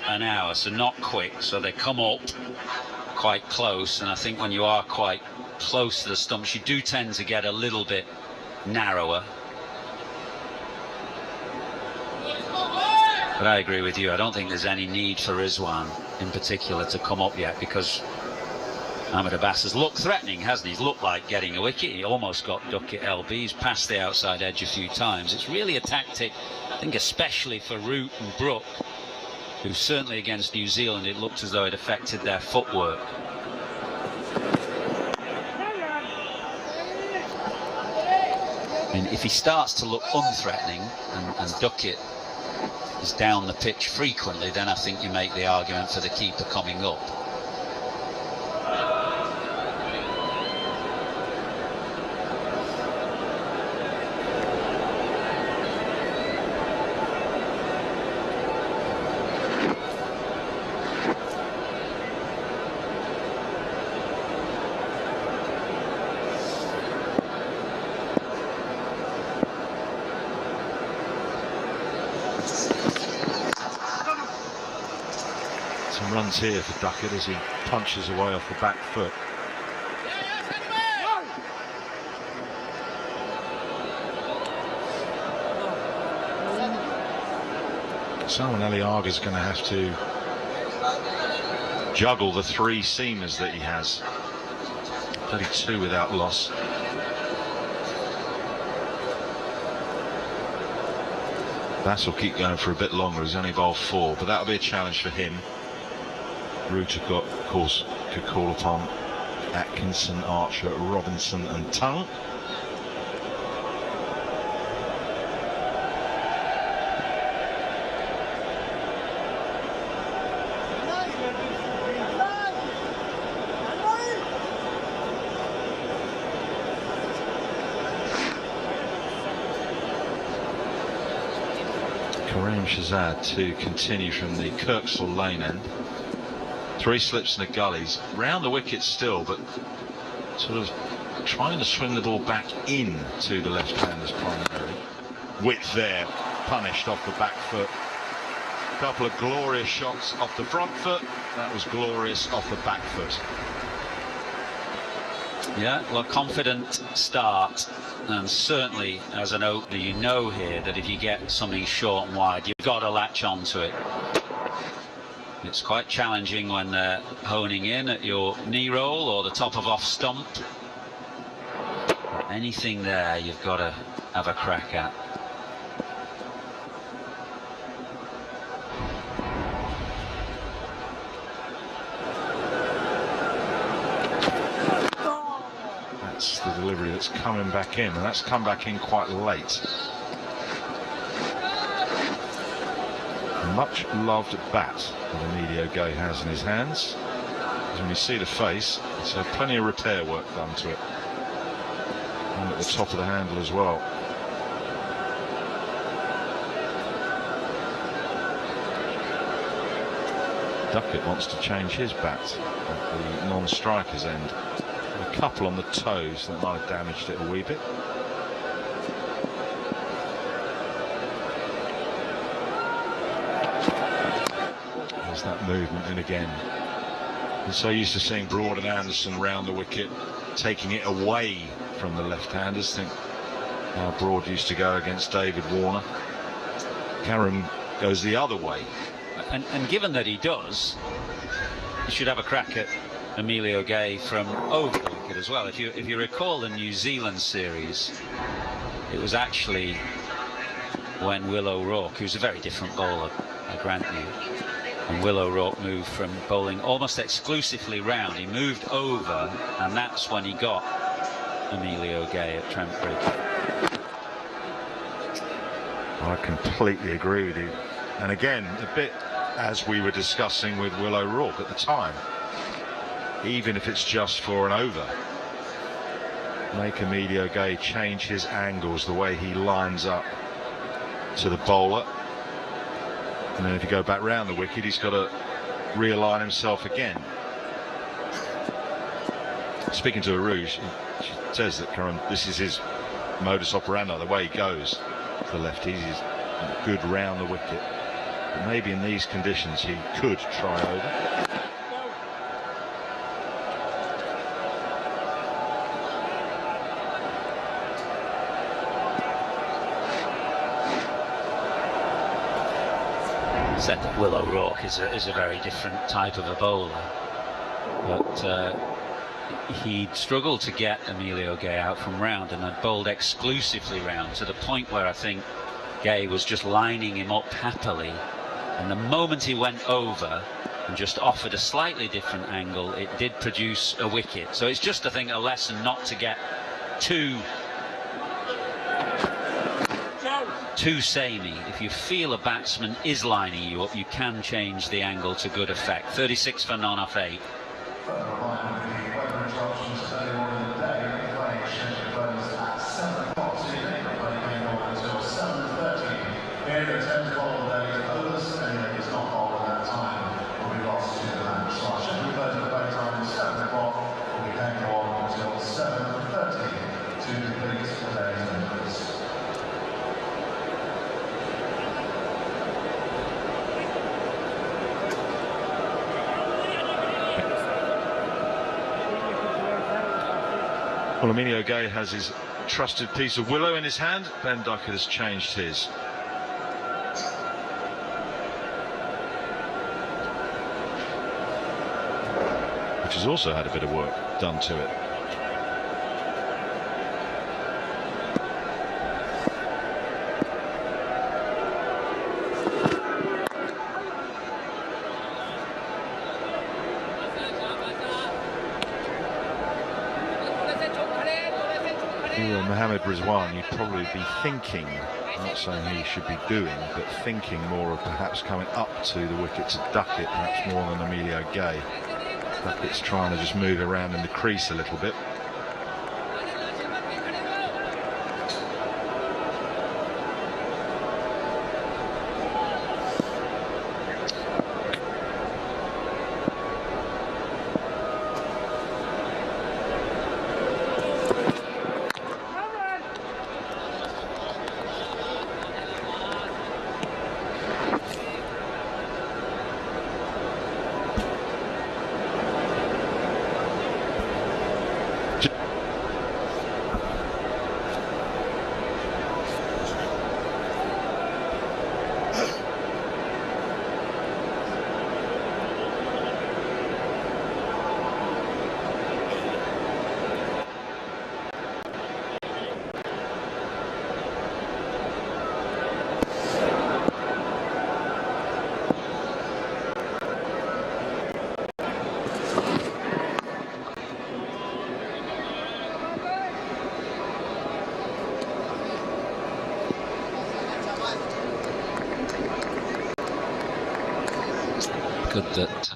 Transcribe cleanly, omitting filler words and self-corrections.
an hour, so not quick. So they come up quite close, and I think when you are quite close to the stumps, you do tend to get a little bit narrower. But I agree with you. I don't think there's any need for Rizwan in particular to come up yet, because Ahmed Abbas has looked threatening, hasn't he? He's looked like getting a wicket. He almost got Duckett LB. He's passed the outside edge a few times. It's really a tactic, I think, especially for Root and Brook, who certainly against New Zealand it looked as though it affected their footwork. And if he starts to look unthreatening and Duckett is down the pitch frequently, then I think you make the argument for the keeper coming up. Some runs here for Duckett as he punches away off the back foot. Salman Ali Agha's going to have to juggle the 3 seamers that he has. 32 without loss. Bass will keep going for a bit longer. He's only bowled 4, but that'll be a challenge for him. Root have got, of course, could call upon Atkinson, Archer, Robinson and Tongue. Kareem Shahzad to continue from the Kirksall lane end. 3 slips and a gullies, round the wicket still, but sort of trying to swing the ball back in to the left-handers primarily. Width there, punished off the back foot. A couple of glorious shots off the front foot. That was glorious off the back foot. Yeah, well, confident start, and certainly as an opener you know here that if you get something short and wide, you've got to latch on to it. It's quite challenging when they're honing in at your knee roll or the top of off stump. Anything there you've got to have a crack at. That's the delivery that's coming back in, and that's come back in quite late. Much loved bat that Emilio Gay has in his hands. As when you see the face, it's had plenty of repair work done to it. And at the top of the handle as well. Duckett wants to change his bat at the non-striker's end. A couple on the toes that might have damaged it a wee bit. That movement in again. I'm so used to seeing Broad and Anderson round the wicket, taking it away from the left-handers. Think how Broad used to go against David Warner. Karam goes the other way. And given that he does, you should have a crack at Emilio Gay from over the wicket as well. If you recall the New Zealand series, it was actually when Will O'Rourke, who's a very different bowler, I grant you, and Will O'Rourke moved from bowling almost exclusively round. He moved over, and that's when he got Emilio Gay at Trent Bridge. I completely agree with you. And again, a bit as we were discussing with Will O'Rourke at the time. Even if it's just for an over, make Emilio Gay change his angles, the way he lines up to the bowler. And then if you go back round the wicket, he's got to realign himself again. Speaking to Aruj, she says that this is his modus operandi, the way he goes to the lefties. He's good round the wicket. But maybe in these conditions he could try over. Said that Will O'Rourke is a very different type of a bowler, but he'd struggled to get Emilio Gay out from round, and had bowled exclusively round to the point where I think Gay was just lining him up happily, and the moment he went over and just offered a slightly different angle, it did produce a wicket. So it's just, I think, a lesson not to get too samey. If you feel a batsman is lining you up, you can change the angle to good effect. 36 for none off 8. Well, Emilio Gay has his trusted piece of willow in his hand. Ben Duckett has changed his. Which has also had a bit of work done to it. Mohammed Rizwan, you'd probably be thinking, I'm not saying he should be doing, but thinking more of perhaps coming up to the wicket to Duckett, perhaps more than Emilio Gay. Duckett's trying to just move around in the crease a little bit. Good that